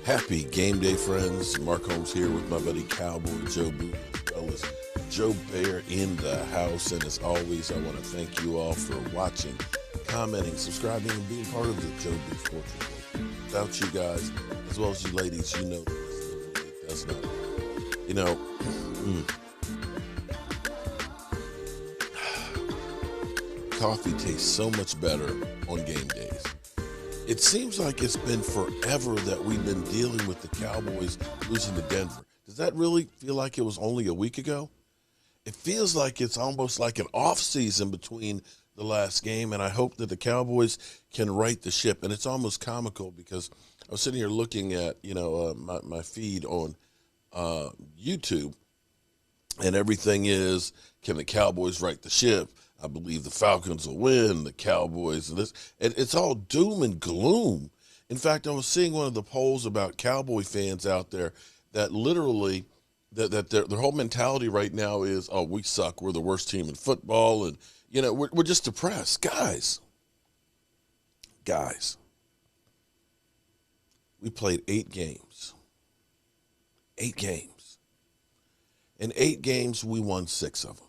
Happy game day, friends. Mark Holmes here with my buddy Cowboy Joe Boo, as well as Joe Bear in the house. And as always, I want to thank you all for watching, commenting, subscribing, and being part of the Joe Boo Fortune. Without you guys, as well as you ladies, you know it does not. You know, coffee tastes so much better on game days. It seems like it's been forever that we've been dealing with the Cowboys losing to Denver. Does that really feel like it was only a week ago? It feels like it's almost like an off season between the last game, and I hope that the Cowboys can right the ship. And it's almost comical because I was sitting here looking at, my feed on YouTube, and everything is, can the Cowboys right the ship? I believe the Falcons will win, the Cowboys, and this. And it's all doom and gloom. In fact, I was seeing one of the polls about Cowboy fans out there that literally that their whole mentality right now is, oh, we suck. We're the worst team in football. And, we're just depressed. Guys, we played 8 games. 8 games. In 8 games, we won 6 of them.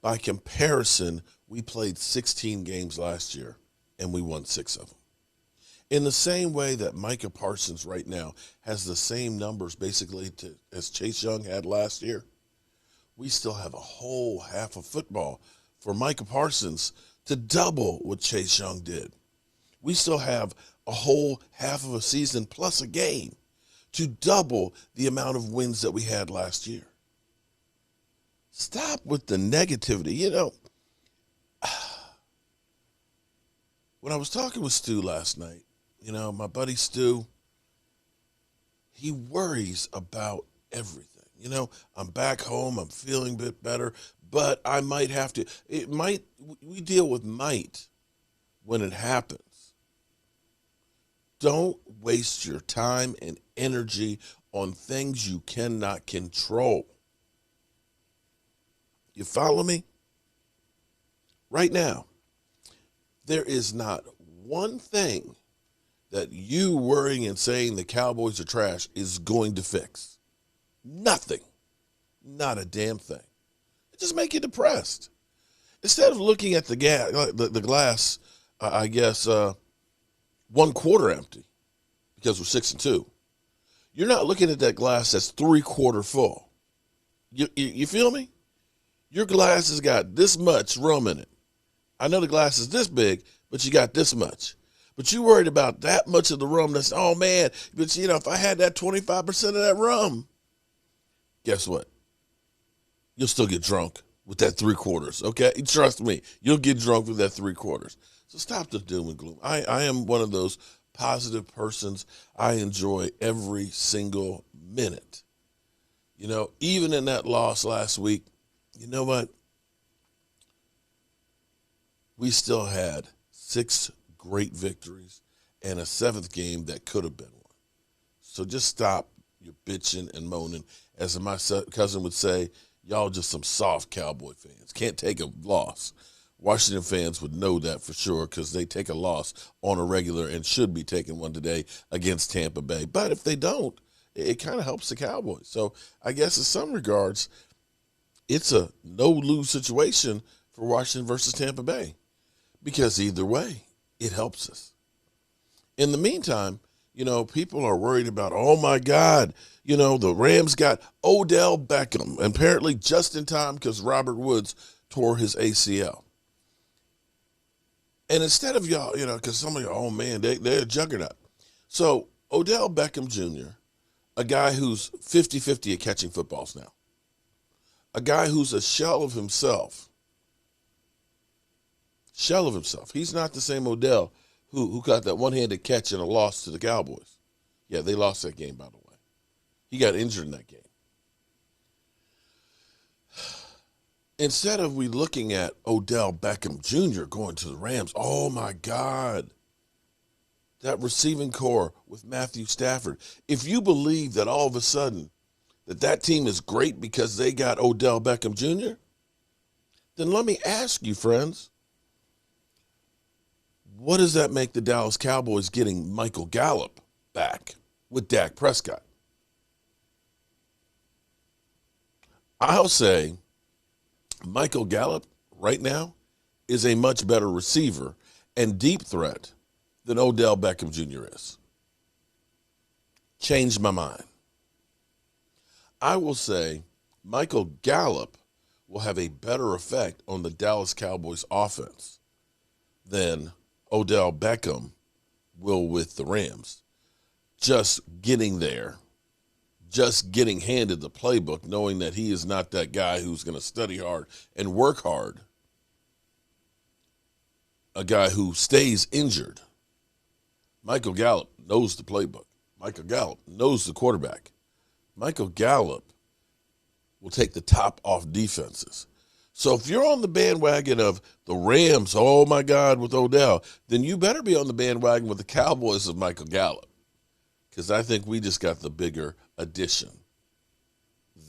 By comparison, we played 16 games last year, and we won 6 of them. In the same way that Micah Parsons right now has the same numbers basically as Chase Young had last year, we still have a whole half of football for Micah Parsons to double what Chase Young did. We still have a whole half of a season plus a game to double the amount of wins that we had last year. Stop with the negativity. When I was talking with Stu last night, my buddy Stu, he worries about everything. I'm back home, I'm feeling a bit better, but I might have to. We deal with might when it happens. Don't waste your time and energy on things you cannot control. You follow me? Right now, there is not one thing that you worrying and saying the Cowboys are trash is going to fix. Nothing. Not a damn thing. It just make you depressed. Instead of looking at the glass, one quarter empty, because we're 6-2. You're not looking at that glass that's 3/4 full. You feel me? Your glass has got this much rum in it. I know the glass is this big, but you got this much. But you worried about that much of the rum. That's, oh, man. But, if I had that 25% of that rum, guess what? You'll still get drunk with that 3/4, okay? Trust me. You'll get drunk with that 3/4. So stop the doom and gloom. I am one of those positive persons. I enjoy every single minute. Even in that loss last week, you know what? We still had 6 great victories and a 7th game that could have been one. So just stop your bitching and moaning. As my cousin would say, y'all just some soft Cowboy fans. Can't take a loss. Washington fans would know that for sure because they take a loss on a regular and should be taking one today against Tampa Bay. But if they don't, it kind of helps the Cowboys. So I guess in some regards, it's a no-lose situation for Washington versus Tampa Bay because either way, it helps us. In the meantime, people are worried about, oh, my God, the Rams got Odell Beckham, apparently just in time because Robert Woods tore his ACL. And instead of y'all, because some of you, oh, man, they're a juggernaut. So Odell Beckham Jr., a guy who's 50-50 at catching footballs now, a guy who's a shell of himself. He's not the same Odell who got that one-handed catch and a loss to the Cowboys. Yeah, they lost that game, by the way. He got injured in that game. Instead of we looking at Odell Beckham Jr. going to the Rams, oh, my God, that receiving core with Matthew Stafford. If you believe that all of a sudden that team is great because they got Odell Beckham Jr., then let me ask you, friends, what does that make the Dallas Cowboys getting Michael Gallop back? with Dak Prescott. I'll say Michael Gallup right now is a much better receiver and deep threat than Odell Beckham Jr. is. Changed my mind. I will say Michael Gallup will have a better effect on the Dallas Cowboys offense than Odell Beckham will with the Rams. Just getting there, just getting handed the playbook, knowing that he is not that guy who's going to study hard and work hard, a guy who stays injured. Michael Gallup knows the playbook. Michael Gallup knows the quarterback. Michael Gallup will take the top off defenses. So if you're on the bandwagon of the Rams, oh my God, with Odell, then you better be on the bandwagon with the Cowboys of Michael Gallup, because I think we just got the bigger addition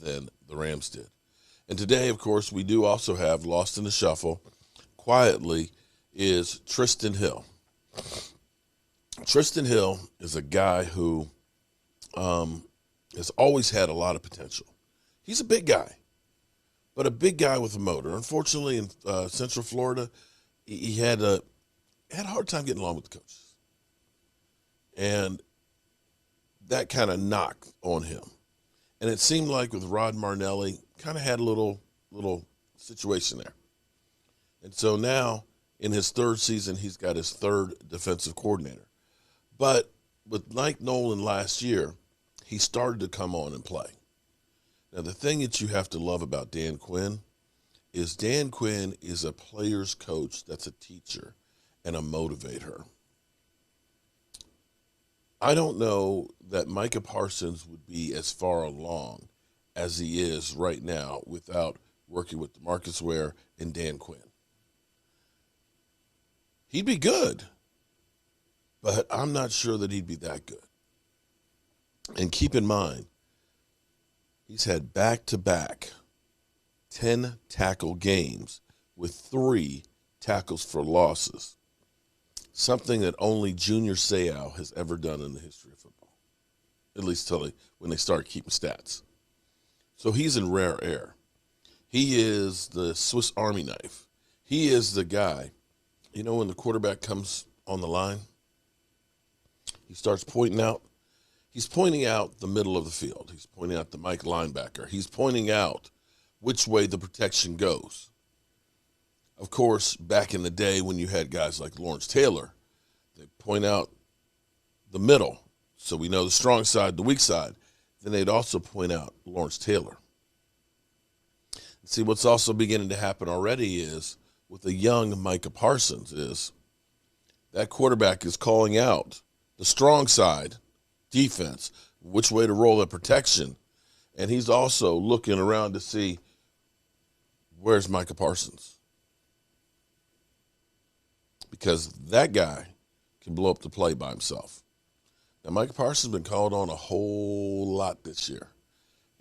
than the Rams did. And today, of course, we do also have lost in the shuffle, quietly, is Tristan Hill. Tristan Hill is a guy who has always had a lot of potential. He's a big guy, but a big guy with a motor. Unfortunately, in Central Florida, he had a hard time getting along with the coaches. And that kind of knocked on him. And it seemed like with Rod Marnelli, kind of had a little situation there. And so now, in his third season, he's got his third defensive coordinator. But with Mike Nolan last year, he started to come on and play. Now, the thing that you have to love about Dan Quinn is a player's coach that's a teacher and a motivator. I don't know that Micah Parsons would be as far along as he is right now without working with DeMarcus Ware and Dan Quinn. He'd be good, but I'm not sure that he'd be that good. And keep in mind, he's had back-to-back 10-tackle games with 3 tackles for losses, something that only Junior Seau has ever done in the history of football, at least when they start keeping stats. So he's in rare air. He is the Swiss Army knife. He is the guy, when the quarterback comes on the line, he starts pointing out. He's pointing out the middle of the field. He's pointing out the Mike linebacker. He's pointing out which way the protection goes. Of course, back in the day when you had guys like Lawrence Taylor, they'd point out the middle so we know the strong side, the weak side. Then they'd also point out Lawrence Taylor. See, what's also beginning to happen already is with a young Micah Parsons is that quarterback is calling out the strong side defense, which way to roll that protection, and he's also looking around to see where's Micah Parsons, because that guy can blow up the play by himself. Now, Micah Parsons has been called on a whole lot this year,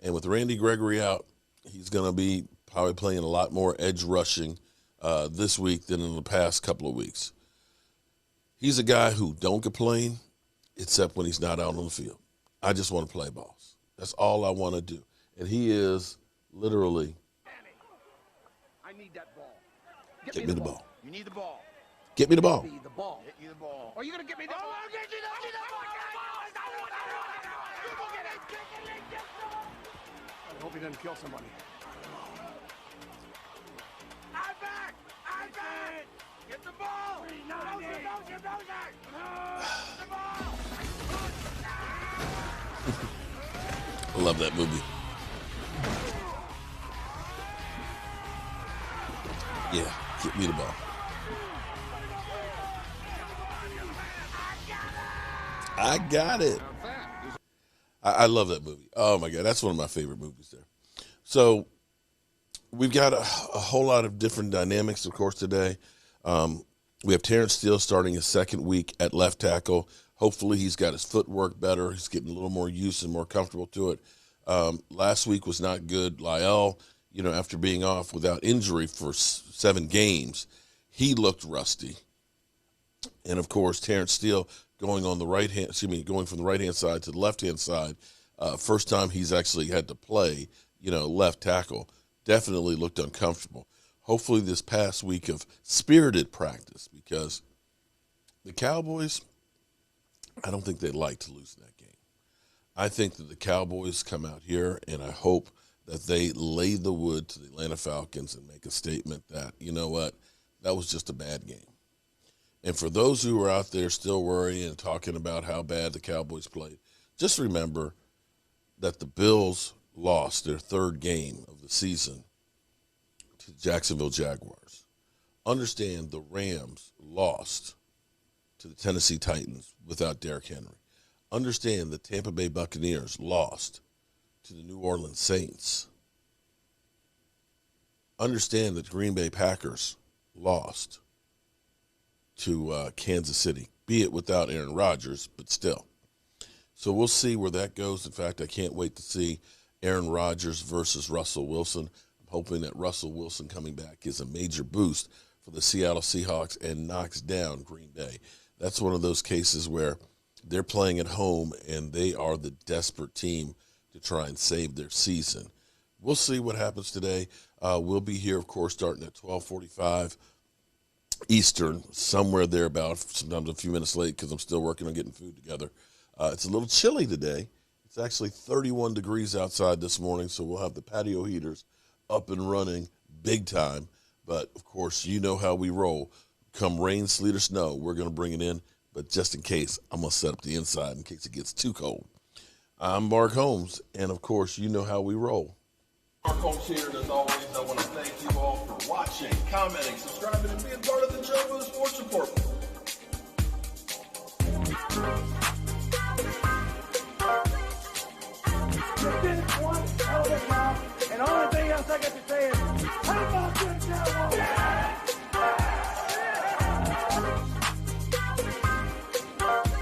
and with Randy Gregory out, he's going to be probably playing a lot more edge rushing this week than in the past couple of weeks. He's a guy who don't complain, except when he's not out on the field. I just want to play balls. That's all I want to do. And he is literally, I need that ball. Get me the ball. You need the ball. Get me the ball. Get me the ball. Get you the ball. Are you going to get me the ball? I'll get you the ball. I hope he doesn't kill somebody. I'm back. Get the ball. The ball. I love that movie. Yeah, get me the ball. I got it. I love that movie. Oh, my God. That's one of my favorite movies there. So we've got a whole lot of different dynamics, of course, today. We have Terrence Steele starting his second week at left tackle. Hopefully he's got his footwork better. He's getting a little more used and more comfortable to it. Last week was not good. Lyle, after being off without injury for 7 games, he looked rusty. And, of course, Terrence Steele going on the going from the right-hand side to the left-hand side. First time he's actually had to play, left tackle. Definitely looked uncomfortable. Hopefully this past week of spirited practice, because the Cowboys, I don't think they'd like to lose that game. I think that the Cowboys come out here, and I hope that they lay the wood to the Atlanta Falcons and make a statement that, you know what, that was just a bad game. And for those who are out there still worrying and talking about how bad the Cowboys played, just remember that the Bills lost their third game of the season to the Jacksonville Jaguars. Understand the Rams lost to the Tennessee Titans without Derrick Henry. Understand the Tampa Bay Buccaneers lost to the New Orleans Saints. Understand that Green Bay Packers lost to Kansas City, be it without Aaron Rodgers, but still. So we'll see where that goes. In fact, I can't wait to see Aaron Rodgers versus Russell Wilson. I'm hoping that Russell Wilson coming back is a major boost for the Seattle Seahawks and knocks down Green Bay. That's one of those cases where they're playing at home and they are the desperate team to try and save their season. We'll see what happens today. We'll be here, of course, starting at 12:45 Eastern, somewhere thereabout, sometimes a few minutes late because I'm still working on getting food together. It's a little chilly today. It's actually 31 degrees outside this morning, so we'll have the patio heaters up and running big time. But, of course, you know how we roll. Come rain, sleet, or snow, we're going to bring it in. But just in case, I'm going to set up the inside in case it gets too cold. I'm Mark Holmes, and, of course, you know how we roll. Mark Holmes here, and as always, I want to thank you all for watching, commenting, subscribing, and being part of the Joe Boo Sports Report. You did one hell of a job, and the only thing else I got to say is, how about them Cowboys?